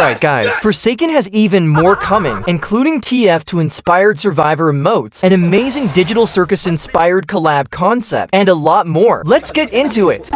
Alright guys, Forsaken has even more coming, including TF2-inspired Survivor emotes, an amazing Digital Circus-inspired collab concept, and a lot more. Let's get into it!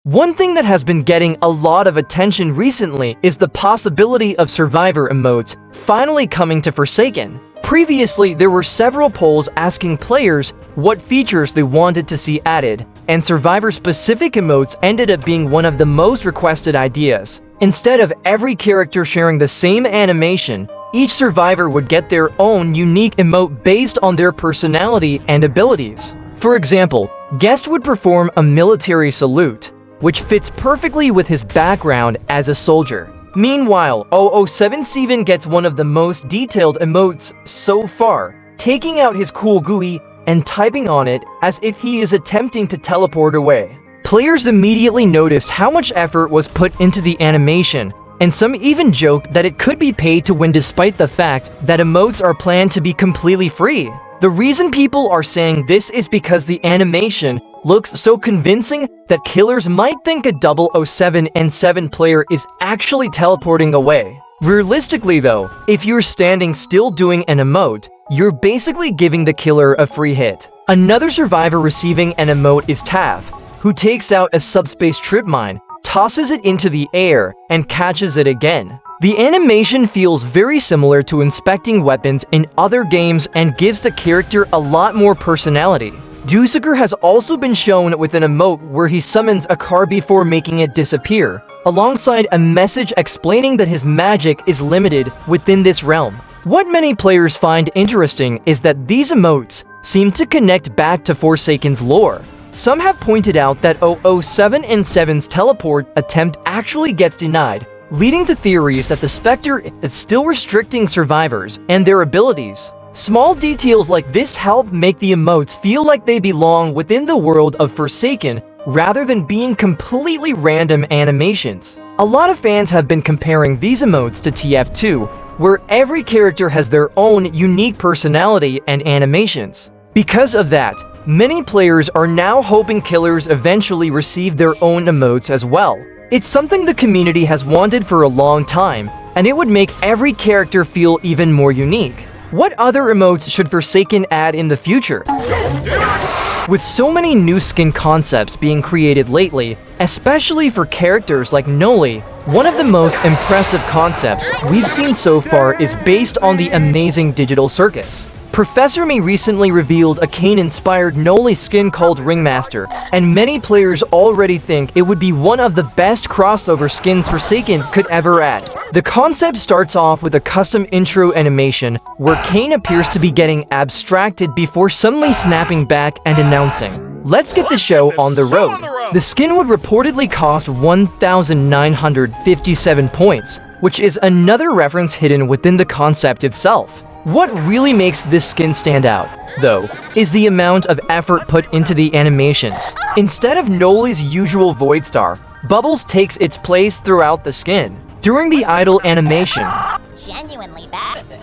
One thing that has been getting a lot of attention recently is the possibility of Survivor emotes finally coming to Forsaken. Previously, there were several polls asking players what features they wanted to see added, and Survivor-specific emotes ended up being one of the most requested ideas. Instead of every character sharing the same animation, each survivor would get their own unique emote based on their personality and abilities. For example, Guest would perform a military salute, which fits perfectly with his background as a soldier. Meanwhile, 007 Steven gets one of the most detailed emotes so far, taking out his cool GUI and typing on it as if he is attempting to teleport away. Players immediately noticed how much effort was put into the animation, and some even joked that it could be paid to win despite the fact that emotes are planned to be completely free. The reason people are saying this is because the animation looks so convincing that killers might think a 007 and 7 player is actually teleporting away. Realistically though, if you're standing still doing an emote, you're basically giving the killer a free hit. Another survivor receiving an emote is Tav, who takes out a subspace trip mine, tosses it into the air, and catches it again. The animation feels very similar to inspecting weapons in other games and gives the character a lot more personality. Dussaker has also been shown with an emote where he summons a car before making it disappear, alongside a message explaining that his magic is limited within this realm. What many players find interesting is that these emotes seem to connect back to Forsaken's lore. Some have pointed out that 007 and 7's teleport attempt actually gets denied, leading to theories that the Spectre is still restricting survivors and their abilities. Small details like this help make the emotes feel like they belong within the world of Forsaken rather than being completely random animations. A lot of fans have been comparing these emotes to TF2, where every character has their own unique personality and animations. Because of that, many players are now hoping killers eventually receive their own emotes as well. It's something the community has wanted for a long time, and it would make every character feel even more unique. What other emotes should Forsaken add in the future? With so many new skin concepts being created lately, especially for characters like Noli, one of the most impressive concepts we've seen so far is based on the amazing Digital Circus. Professor Me recently revealed a Kane-inspired Noli skin called Ringmaster, and many players already think it would be one of the best crossover skins Forsaken could ever add. The concept starts off with a custom intro animation where Kane appears to be getting abstracted before suddenly snapping back and announcing, "Let's get the show on the road." The skin would reportedly cost 1,957 points, which is another reference hidden within the concept itself. What really makes this skin stand out, though, is the amount of effort put into the animations. Instead of Noli's usual Void Star, Bubbles takes its place throughout the skin. During the idle animation,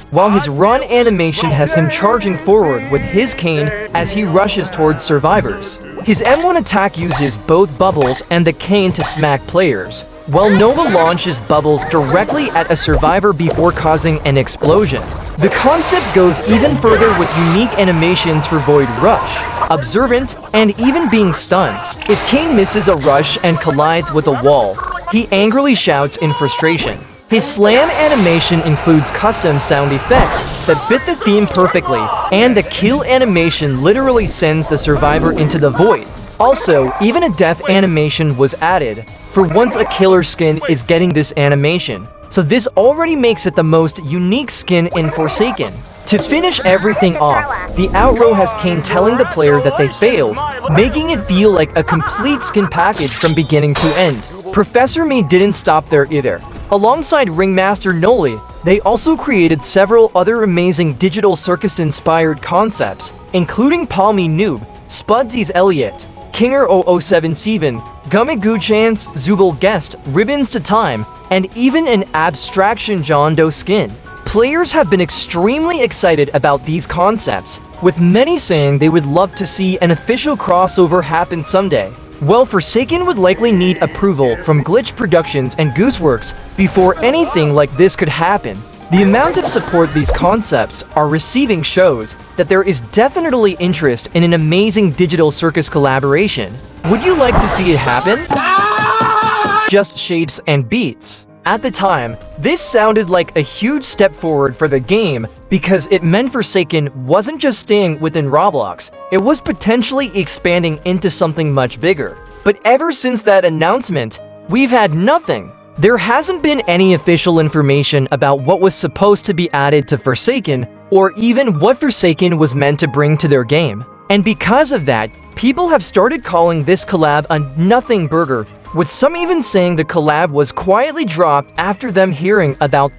while his run animation has him charging forward with his cane as he rushes towards survivors. His M1 attack uses both Bubbles and the cane to smack players, while Nova launches Bubbles directly at a survivor before causing an explosion. The concept goes even further with unique animations for Void Rush, Observant, and even being stunned. If Kane misses a rush and collides with a wall, he angrily shouts in frustration. His slam animation includes custom sound effects that fit the theme perfectly, and the kill animation literally sends the survivor into the void. Also, even a death animation was added, for once a killer skin is getting this animation. So this already makes it the most unique skin in Forsaken. To finish everything off, the outrow has Kane telling the player that they failed, making it feel like a complete skin package from beginning to end. Professor Me didn't stop there either. Alongside Ringmaster Noli, they also created several other amazing Digital Circus-inspired concepts, including Palmy Noob, Spudsy's Elliot, Kinger 007 Steven, Gummy Chance, Zubal Guest, Ribbons to Time, and even an abstraction John Doe skin. Players have been extremely excited about these concepts, with many saying they would love to see an official crossover happen someday. Well, Forsaken would likely need approval from Glitch Productions and Gooseworks before anything like this could happen. The amount of support these concepts are receiving shows that there is definitely interest in an amazing digital circus collaboration. Would you like to see it happen? Just shapes and beats. At the time, this sounded like a huge step forward for the game because it meant Forsaken wasn't just staying within Roblox, it was potentially expanding into something much bigger. But ever since that announcement, we've had nothing. There hasn't been any official information about what was supposed to be added to Forsaken, or even what Forsaken was meant to bring to their game. And because of that, people have started calling this collab a nothing burger, with some even saying the collab was quietly dropped after them hearing about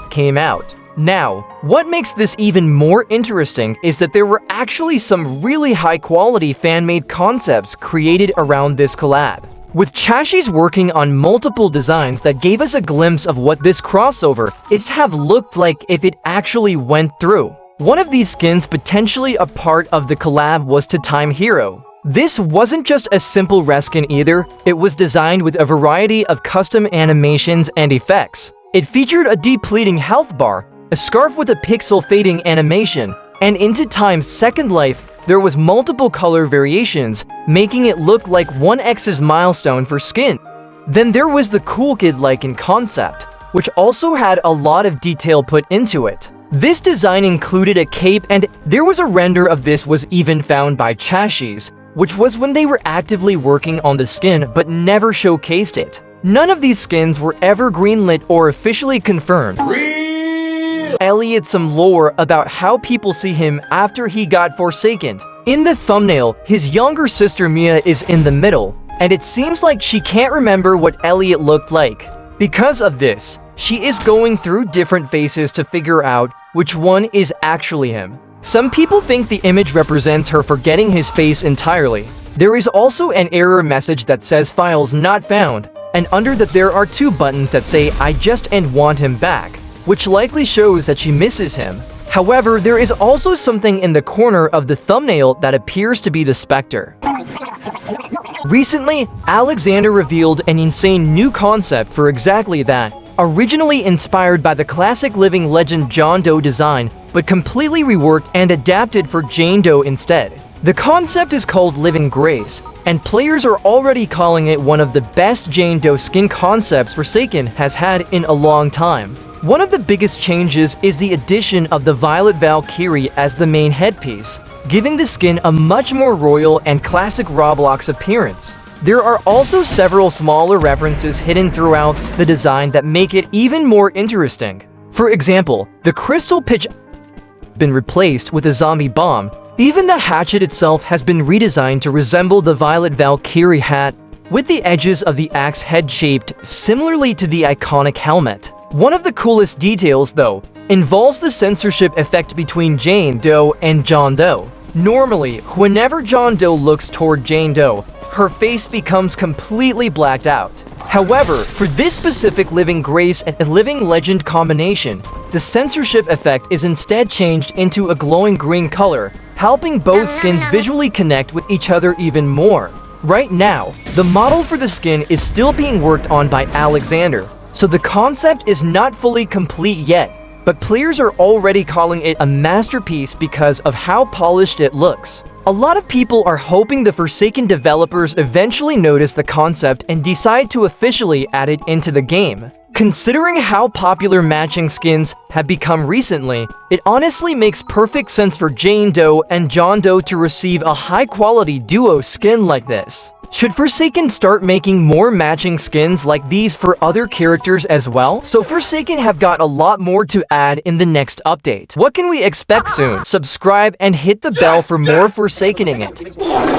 came out. Now, what makes this even more interesting is that there were actually some really high-quality fan-made concepts created around this collab, with Chashi's working on multiple designs that gave us a glimpse of what this crossover is to have looked like if it actually went through. One of these skins potentially a part of the collab was to Time Hero. This wasn't just a simple reskin either, it was designed with a variety of custom animations and effects. It featured a depleting health bar, a scarf with a pixel fading animation, and into Time's second life, there was multiple color variations, making it look like 1x's milestone for skin. Then there was the Cool Kid-like in concept, which also had a lot of detail put into it. This design included a cape, and there was a render of this was even found by Chashi's, which was when they were actively working on the skin but never showcased it. None of these skins were ever greenlit or officially confirmed. Elliot some lore about how people see him after he got Forsaken. In the thumbnail, his younger sister Mia is in the middle, and it seems like she can't remember what Elliot looked like. Because of this, she is going through different faces to figure out which one is actually him. Some people think the image represents her forgetting his face entirely. There is also an error message that says files not found, and under that there are two buttons that say I just and want him back, which likely shows that she misses him. However, there is also something in the corner of the thumbnail that appears to be the Spectre. Recently, Alexander revealed an insane new concept for exactly that, originally inspired by the classic living legend John Doe design, but completely reworked and adapted for Jane Doe instead. The concept is called Living Grace, and players are already calling it one of the best Jane Doe skin concepts Forsaken has had in a long time. One of the biggest changes is the addition of the Violet Valkyrie as the main headpiece, giving the skin a much more royal and classic Roblox appearance. There are also several smaller references hidden throughout the design that make it even more interesting. For example, the crystal pitch has been replaced with a zombie bomb. Even the hatchet itself has been redesigned to resemble the Violet Valkyrie hat, with the edges of the axe head shaped similarly to the iconic helmet. One of the coolest details, though, involves the censorship effect between Jane Doe and John Doe. Normally, whenever John Doe looks toward Jane Doe, her face becomes completely blacked out. However, for this specific Living Grace and Living Legend combination, the censorship effect is instead changed into a glowing green color, helping both skins visually connect with each other even more. Right now, the model for the skin is still being worked on by Alexander, so the concept is not fully complete yet, but players are already calling it a masterpiece because of how polished it looks. A lot of people are hoping the Forsaken developers eventually notice the concept and decide to officially add it into the game. Considering how popular matching skins have become recently, it honestly makes perfect sense for Jane Doe and John Doe to receive a high-quality duo skin like this. Should Forsaken start making more matching skins like these for other characters as well? So Forsaken have got a lot more to add in the next update. What can we expect soon? Subscribe and hit the bell for more Forsakening it.